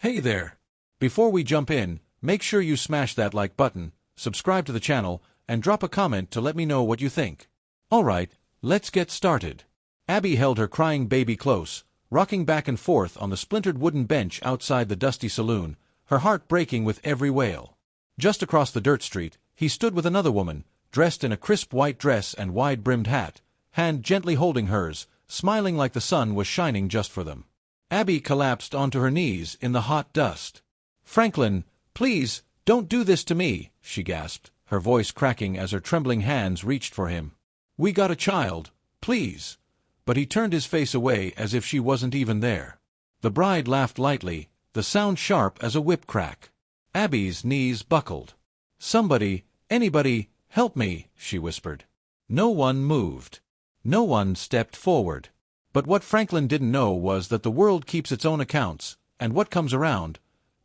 Hey there! Before we jump in, make sure you smash that like button, subscribe to the channel, and drop a comment to let me know what you think. Alright, let's get started. Abby held her crying baby close, rocking back and forth on the splintered wooden bench outside the dusty saloon, her heart breaking with every wail. Just across the dirt street, he stood with another woman, dressed in a crisp white dress and wide-brimmed hat, hand gently holding hers, smiling like the sun was shining just for them. Abby collapsed onto her knees in the hot dust. "Franklin, please, don't do this to me," she gasped, her voice cracking as her trembling hands reached for him. "We got a child, please." But he turned his face away as if she wasn't even there. The bride laughed lightly, the sound sharp as a whip crack. Abby's knees buckled. "Somebody, anybody, help me," she whispered. No one moved. No one stepped forward. But what Franklin didn't know was that the world keeps its own accounts, and what comes around,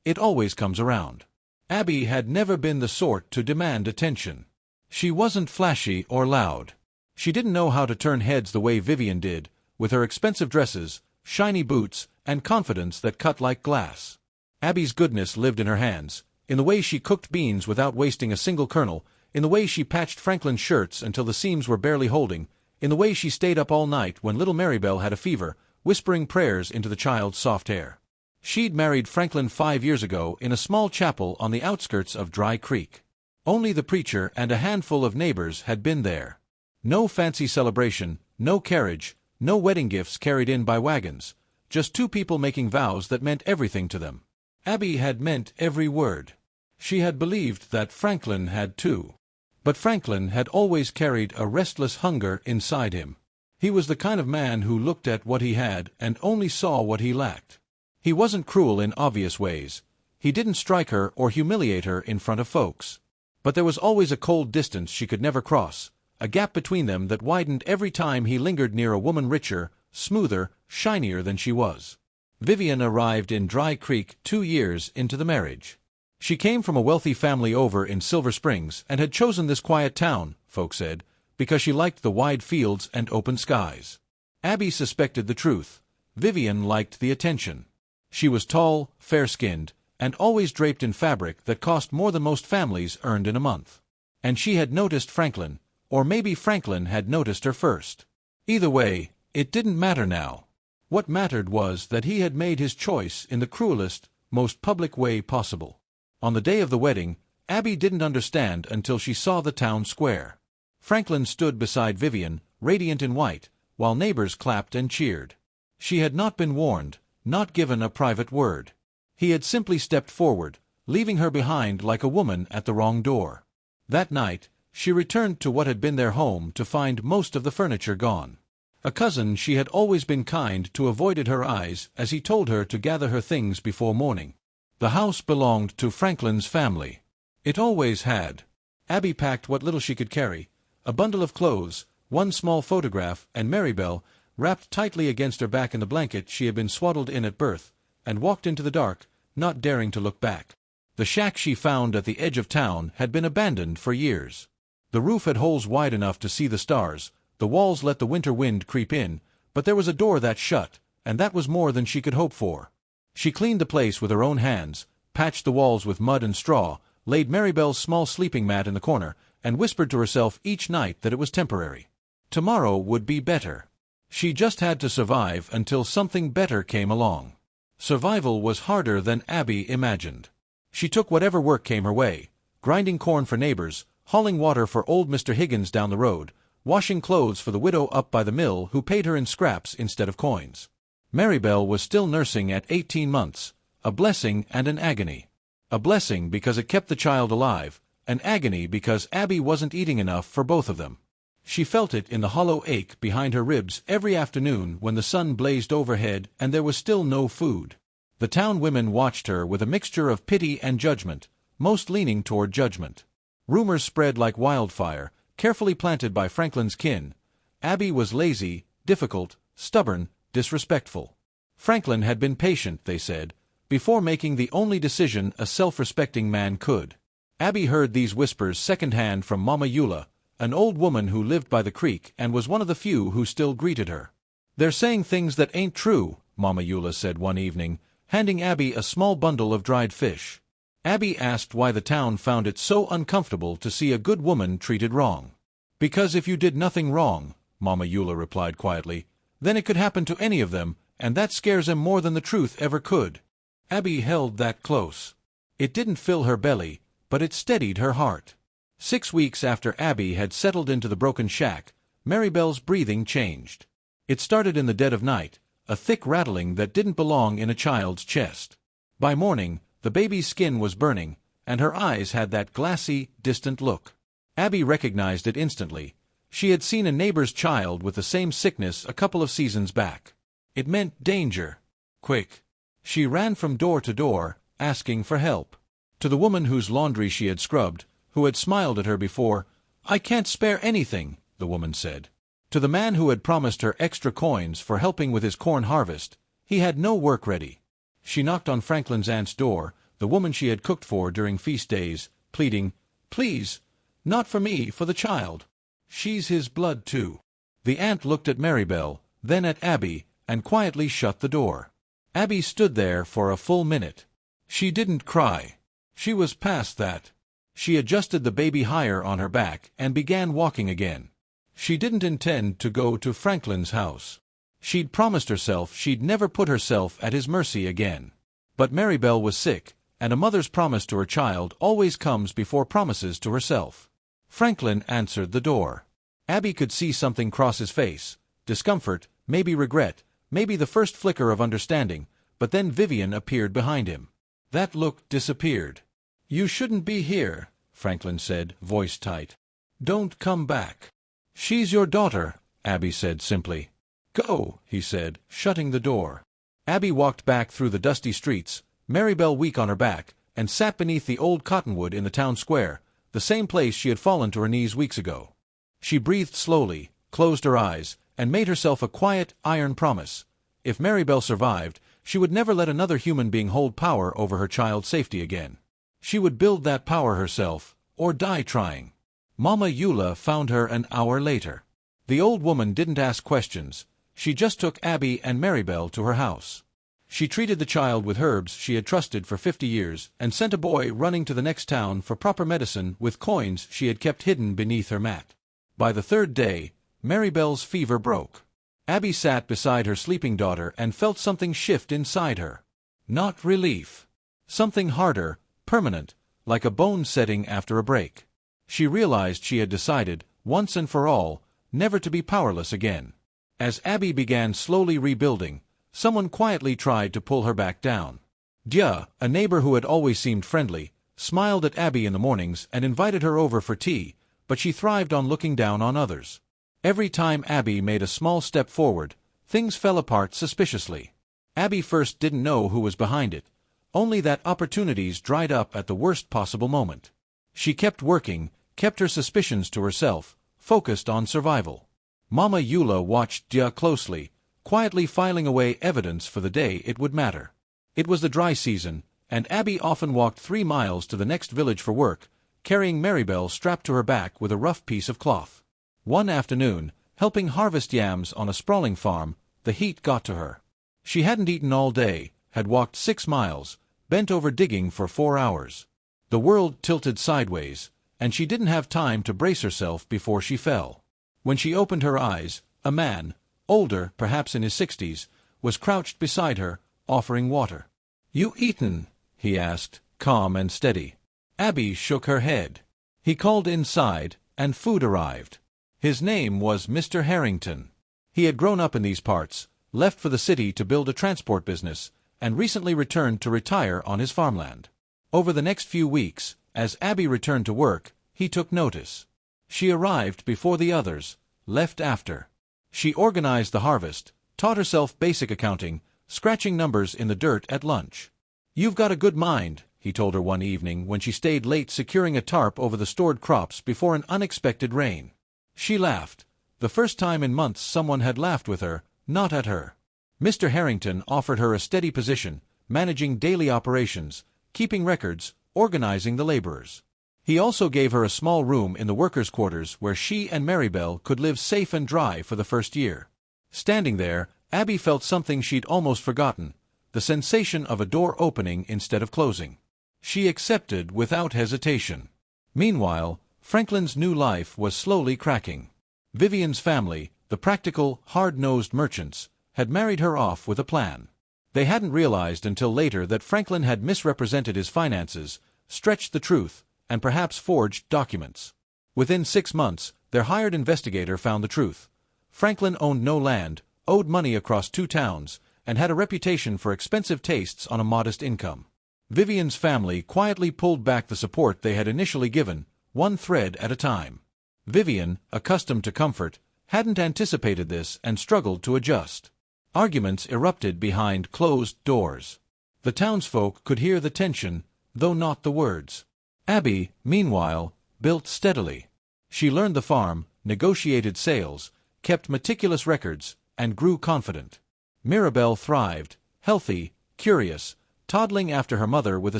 it always comes around. Abby had never been the sort to demand attention. She wasn't flashy or loud. She didn't know how to turn heads the way Vivian did, with her expensive dresses, shiny boots, and confidence that cut like glass. Abby's goodness lived in her hands, in the way she cooked beans without wasting a single kernel, in the way she patched Franklin's shirts until the seams were barely holding, in the way she stayed up all night when little Maribel had a fever, whispering prayers into the child's soft hair. She'd married Franklin 5 years ago in a small chapel on the outskirts of Dry Creek. Only the preacher and a handful of neighbors had been there. No fancy celebration, no carriage, no wedding gifts carried in by wagons, just two people making vows that meant everything to them. Abby had meant every word. She had believed that Franklin had too. But Franklin had always carried a restless hunger inside him. He was the kind of man who looked at what he had and only saw what he lacked. He wasn't cruel in obvious ways. He didn't strike her or humiliate her in front of folks. But there was always a cold distance she could never cross, a gap between them that widened every time he lingered near a woman richer, smoother, shinier than she was. Vivian arrived in Dry Creek 2 years into the marriage. She came from a wealthy family over in Silver Springs and had chosen this quiet town, folks said, because she liked the wide fields and open skies. Abby suspected the truth. Vivian liked the attention. She was tall, fair-skinned, and always draped in fabric that cost more than most families earned in a month. And she had noticed Franklin, or maybe Franklin had noticed her first. Either way, it didn't matter now. What mattered was that he had made his choice in the cruelest, most public way possible. On the day of the wedding, Abby didn't understand until she saw the town square. Franklin stood beside Vivian, radiant in white, while neighbors clapped and cheered. She had not been warned, not given a private word. He had simply stepped forward, leaving her behind like a woman at the wrong door. That night, she returned to what had been their home to find most of the furniture gone. A cousin she had always been kind to avoided her eyes as he told her to gather her things before morning. The house belonged to Franklin's family. It always had. Abby packed what little she could carry, a bundle of clothes, one small photograph, and Maribel, wrapped tightly against her back in the blanket she had been swaddled in at birth, and walked into the dark, not daring to look back. The shack she found at the edge of town had been abandoned for years. The roof had holes wide enough to see the stars, the walls let the winter wind creep in, but there was a door that shut, and that was more than she could hope for. She cleaned the place with her own hands, patched the walls with mud and straw, laid Maribel's small sleeping mat in the corner, and whispered to herself each night that it was temporary. Tomorrow would be better. She just had to survive until something better came along. Survival was harder than Abby imagined. She took whatever work came her way, grinding corn for neighbors, hauling water for old Mr. Higgins down the road, washing clothes for the widow up by the mill who paid her in scraps instead of coins. Maribel was still nursing at 18 months, a blessing and an agony. A blessing because it kept the child alive, an agony because Abby wasn't eating enough for both of them. She felt it in the hollow ache behind her ribs every afternoon when the sun blazed overhead and there was still no food. The town women watched her with a mixture of pity and judgment, most leaning toward judgment. Rumors spread like wildfire, carefully planted by Franklin's kin. Abby was lazy, difficult, stubborn, disrespectful. Franklin had been patient, they said, before making the only decision a self-respecting man could. Abby heard these whispers secondhand from Mama Eula, an old woman who lived by the creek and was one of the few who still greeted her. "They're saying things that ain't true," Mama Eula said one evening, handing Abby a small bundle of dried fish. Abby asked why the town found it so uncomfortable to see a good woman treated wrong. "Because if you did nothing wrong," Mama Eula replied quietly, "then it could happen to any of them, and that scares them more than the truth ever could." Abby held that close. It didn't fill her belly, but it steadied her heart. 6 weeks after Abby had settled into the broken shack, Maribel's breathing changed. It started in the dead of night, a thick rattling that didn't belong in a child's chest. By morning, the baby's skin was burning, and her eyes had that glassy, distant look. Abby recognized it instantly. She had seen a neighbor's child with the same sickness a couple of seasons back. It meant danger. Quick. She ran from door to door, asking for help. To the woman whose laundry she had scrubbed, who had smiled at her before, "I can't spare anything," the woman said. To the man who had promised her extra coins for helping with his corn harvest, he had no work ready. She knocked on Franklin's aunt's door, the woman she had cooked for during feast days, pleading, "Please, not for me, for the child. She's his blood too." The aunt looked at Maribel, then at Abby, and quietly shut the door. Abby stood there for a full minute. She didn't cry. She was past that. She adjusted the baby higher on her back and began walking again. She didn't intend to go to Franklin's house. She'd promised herself she'd never put herself at his mercy again. But Maribel was sick, and a mother's promise to her child always comes before promises to herself. Franklin answered the door. Abby could see something cross his face, discomfort, maybe regret, maybe the first flicker of understanding, but then Vivian appeared behind him. That look disappeared. "You shouldn't be here," Franklin said, voice tight. "Don't come back." "She's your daughter," Abby said simply. "Go," he said, shutting the door. Abby walked back through the dusty streets, Maribel weak on her back, and sat beneath the old cottonwood in the town square, the same place she had fallen to her knees weeks ago. She breathed slowly, closed her eyes, and made herself a quiet, iron promise. If Maribel survived, she would never let another human being hold power over her child's safety again. She would build that power herself, or die trying. Mama Eula found her an hour later. The old woman didn't ask questions. She just took Abby and Maribel to her house. She treated the child with herbs she had trusted for 50 years and sent a boy running to the next town for proper medicine with coins she had kept hidden beneath her mat. By the 3rd day, Maribel's fever broke. Abby sat beside her sleeping daughter and felt something shift inside her. Not relief. Something harder, permanent, like a bone setting after a break. She realized she had decided, once and for all, never to be powerless again. As Abby began slowly rebuilding, someone quietly tried to pull her back down. Dia, a neighbor who had always seemed friendly, smiled at Abby in the mornings and invited her over for tea, but she thrived on looking down on others. Every time Abby made a small step forward, things fell apart suspiciously. Abby first didn't know who was behind it, only that opportunities dried up at the worst possible moment. She kept working, kept her suspicions to herself, focused on survival. Mama Eula watched Dia closely, quietly filing away evidence for the day it would matter. It was the dry season, and Abby often walked 3 miles to the next village for work, carrying Maribel strapped to her back with a rough piece of cloth. One afternoon, helping harvest yams on a sprawling farm, the heat got to her. She hadn't eaten all day, had walked 6 miles, bent over digging for 4 hours. The world tilted sideways, and she didn't have time to brace herself before she fell. When she opened her eyes, a man, older, perhaps in his 60s, was crouched beside her, offering water. "You eaten?" he asked, calm and steady. Abby shook her head. He called inside, and food arrived. His name was Mr. Harrington. He had grown up in these parts, left for the city to build a transport business, and recently returned to retire on his farmland. Over the next few weeks, as Abby returned to work, he took notice. She arrived before the others, left after. She organized the harvest, taught herself basic accounting, scratching numbers in the dirt at lunch. "You've got a good mind," he told her one evening when she stayed late securing a tarp over the stored crops before an unexpected rain. She laughed. The first time in months someone had laughed with her, not at her. Mr. Harrington offered her a steady position, managing daily operations, keeping records, organizing the laborers. He also gave her a small room in the workers' quarters where she and Maribel could live safe and dry for the first year. Standing there, Abby felt something she'd almost forgotten. the sensation of a door opening instead of closing. She accepted without hesitation. Meanwhile, Franklin's new life was slowly cracking. Vivian's family, the practical, hard-nosed merchants, had married her off with a plan. They hadn't realized until later that Franklin had misrepresented his finances, stretched the truth, and perhaps forged documents. Within 6 months, their hired investigator found the truth. Franklin owned no land, owed money across 2 towns, and had a reputation for expensive tastes on a modest income. Vivian's family quietly pulled back the support they had initially given, one thread at a time. Vivian, accustomed to comfort, hadn't anticipated this and struggled to adjust. Arguments erupted behind closed doors. The townsfolk could hear the tension, though not the words. Abby, meanwhile, built steadily. She learned the farm, negotiated sales, kept meticulous records, and grew confident. Mirabelle thrived, healthy, curious, toddling after her mother with a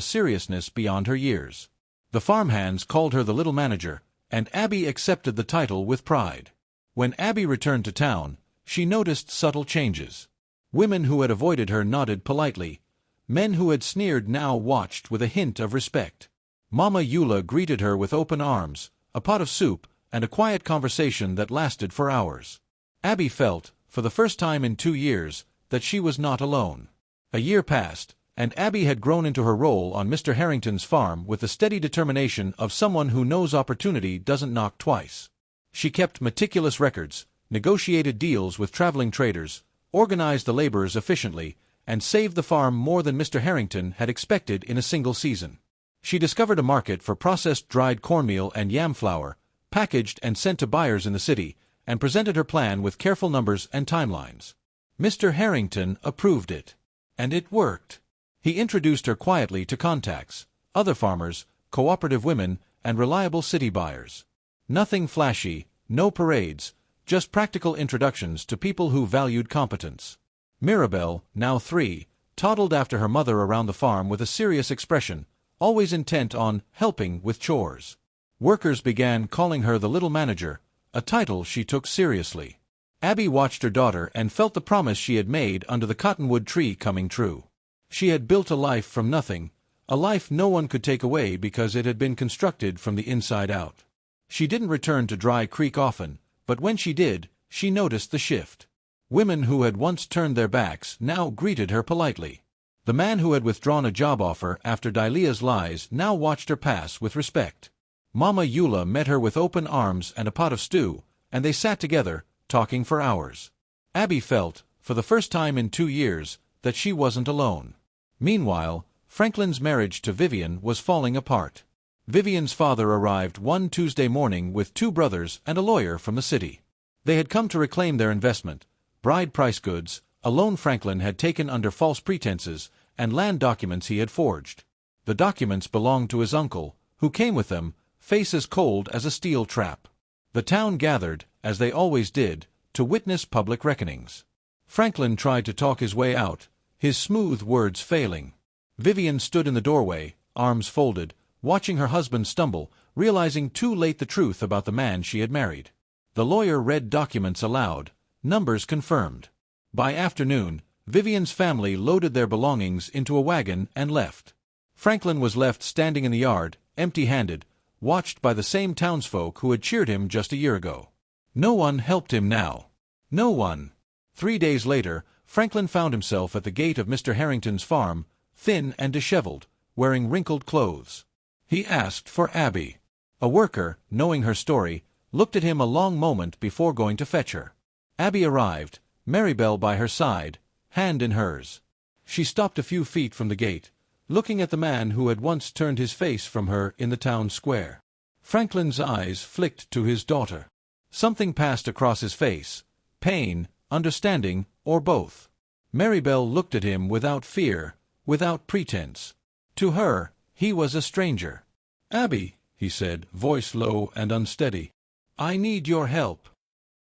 seriousness beyond her years. The farmhands called her the little manager, and Abby accepted the title with pride. When Abby returned to town, she noticed subtle changes. Women who had avoided her nodded politely. Men who had sneered now watched with a hint of respect. Mama Eula greeted her with open arms, a pot of soup, and a quiet conversation that lasted for hours. Abby felt, for the first time in 2 years, that she was not alone. A year passed, and Abby had grown into her role on Mr. Harrington's farm with the steady determination of someone who knows opportunity doesn't knock twice. She kept meticulous records, negotiated deals with traveling traders, organized the laborers efficiently, and saved the farm more than Mr. Harrington had expected in a single season. She discovered a market for processed dried cornmeal and yam flour, packaged and sent to buyers in the city, and presented her plan with careful numbers and timelines. Mr. Harrington approved it. And it worked. He introduced her quietly to contacts, other farmers, cooperative women, and reliable city buyers. Nothing flashy, no parades, just practical introductions to people who valued competence. Mirabelle, now 3, toddled after her mother around the farm with a serious expression, always intent on helping with chores. Workers began calling her the little manager, a title she took seriously. Abby watched her daughter and felt the promise she had made under the cottonwood tree coming true. She had built a life from nothing, a life no one could take away because it had been constructed from the inside out. She didn't return to Dry Creek often, but when she did, she noticed the shift. Women who had once turned their backs now greeted her politely. The man who had withdrawn a job offer after Dahlia's lies now watched her pass with respect. Mama Eula met her with open arms and a pot of stew, and they sat together, talking for hours. Abby felt, for the first time in 2 years, that she wasn't alone. Meanwhile, Franklin's marriage to Vivian was falling apart. Vivian's father arrived one Tuesday morning with 2 brothers and a lawyer from the city. They had come to reclaim their investment, bride price goods, a loan Franklin had taken under false pretenses, and land documents he had forged. The documents belonged to his uncle, who came with them, face as cold as a steel trap. The town gathered, as they always did, to witness public reckonings. Franklin tried to talk his way out, his smooth words failing. Vivian stood in the doorway, arms folded, watching her husband stumble, realizing too late the truth about the man she had married. The lawyer read documents aloud, numbers confirmed. By afternoon, Vivian's family loaded their belongings into a wagon and left. Franklin was left standing in the yard, empty-handed, watched by the same townsfolk who had cheered him just a year ago. No one helped him now. No one. 3 days later, Franklin found himself at the gate of Mr. Harrington's farm, thin and disheveled, wearing wrinkled clothes. He asked for Abby. A worker, knowing her story, looked at him a long moment before going to fetch her. Abby arrived, Maribel by her side, hand in hers. She stopped a few feet from the gate, looking at the man who had once turned his face from her in the town square. Franklin's eyes flicked to his daughter. Something passed across his face, pain, understanding, or both. Maribel looked at him without fear, without pretense. To her, he was a stranger. "Abby," he said, voice low and unsteady, "I need your help."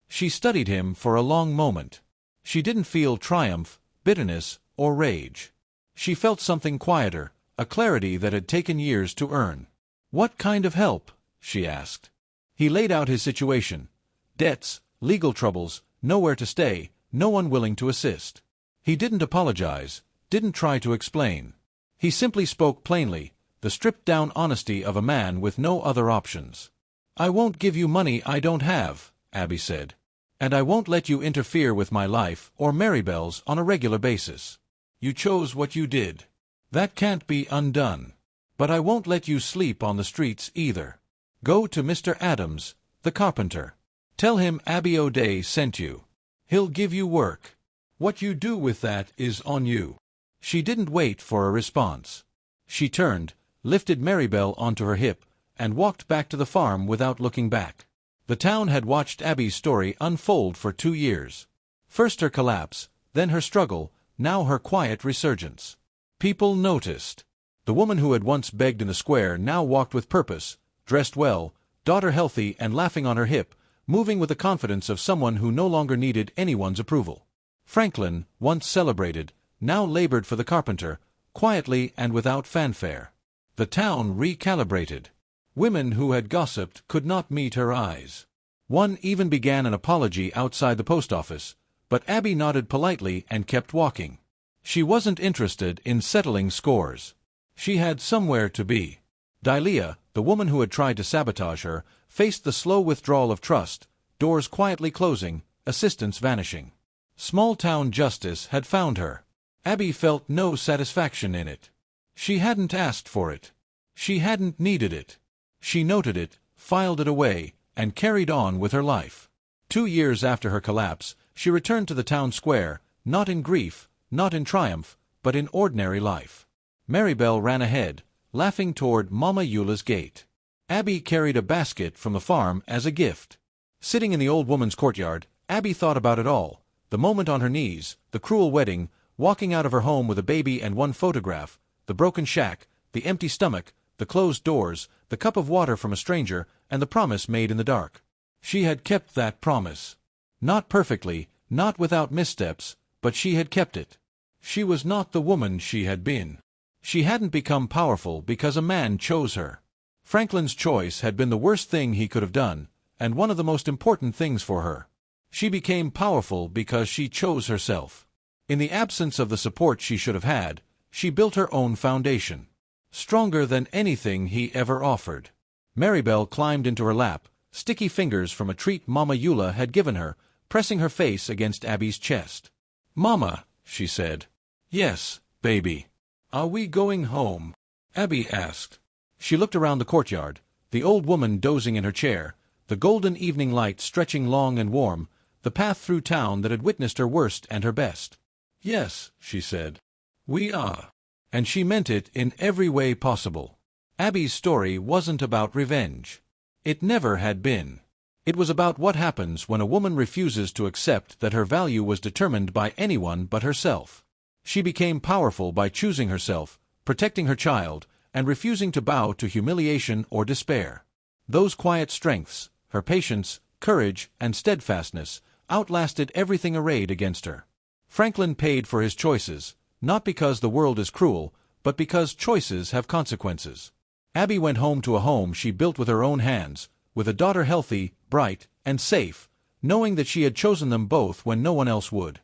She studied him for a long moment. She didn't feel triumph, bitterness, or rage. She felt something quieter, a clarity that had taken years to earn. "What kind of help?" she asked. He laid out his situation. Debts, legal troubles, nowhere to stay, no one willing to assist. He didn't apologize, didn't try to explain. He simply spoke plainly, the stripped-down honesty of a man with no other options. "I won't give you money I don't have," Abby said. "And I won't let you interfere with my life or Maribel's on a regular basis. You chose what you did. That can't be undone. But I won't let you sleep on the streets either. Go to Mr. Adams, the carpenter. Tell him Abby O'Day sent you. He'll give you work. What you do with that is on you." She didn't wait for a response. She turned, lifted Maribel onto her hip, and walked back to the farm without looking back. The town had watched Abby's story unfold for 2 years. First her collapse, then her struggle, now her quiet resurgence. People noticed. The woman who had once begged in the square now walked with purpose, dressed well, daughter healthy and laughing on her hip, moving with the confidence of someone who no longer needed anyone's approval. Franklin, once celebrated, now labored for the carpenter, quietly and without fanfare. The town recalibrated. Women who had gossiped could not meet her eyes. One even began an apology outside the post office, but Abby nodded politely and kept walking. She wasn't interested in settling scores. She had somewhere to be. Dalia, the woman who had tried to sabotage her, faced the slow withdrawal of trust, doors quietly closing, assistance vanishing. Small-town justice had found her. Abby felt no satisfaction in it. She hadn't asked for it. She hadn't needed it. She noted it, filed it away, and carried on with her life. 2 years after her collapse, she returned to the town square, not in grief, not in triumph, but in ordinary life. Maribel ran ahead, laughing toward Mama Eula's gate. Abby carried a basket from the farm as a gift. Sitting in the old woman's courtyard, Abby thought about it all, the moment on her knees, the cruel wedding, walking out of her home with a baby and one photograph, the broken shack, the empty stomach, the closed doors, the cup of water from a stranger, and the promise made in the dark. She had kept that promise. Not perfectly, not without missteps, but she had kept it. She was not the woman she had been. She hadn't become powerful because a man chose her. Franklin's choice had been the worst thing he could have done, and one of the most important things for her. She became powerful because she chose herself. In the absence of the support she should have had, she built her own foundation. Stronger than anything he ever offered. Maribel climbed into her lap, sticky fingers from a treat Mama Eula had given her, pressing her face against Abby's chest. "Mama," she said. "Yes, baby." "Are we going home?" Abby asked. She looked around the courtyard, the old woman dozing in her chair, the golden evening light stretching long and warm, the path through town that had witnessed her worst and her best. "Yes," she said. "We are." And she meant it in every way possible. Abby's story wasn't about revenge. It never had been. It was about what happens when a woman refuses to accept that her value was determined by anyone but herself. She became powerful by choosing herself, protecting her child, and refusing to bow to humiliation or despair. Those quiet strengths, her patience, courage, and steadfastness, outlasted everything arrayed against her. Franklin paid for his choices, not because the world is cruel, but because choices have consequences. Abby went home to a home she built with her own hands, with a daughter healthy, bright, and safe, knowing that she had chosen them both when no one else would.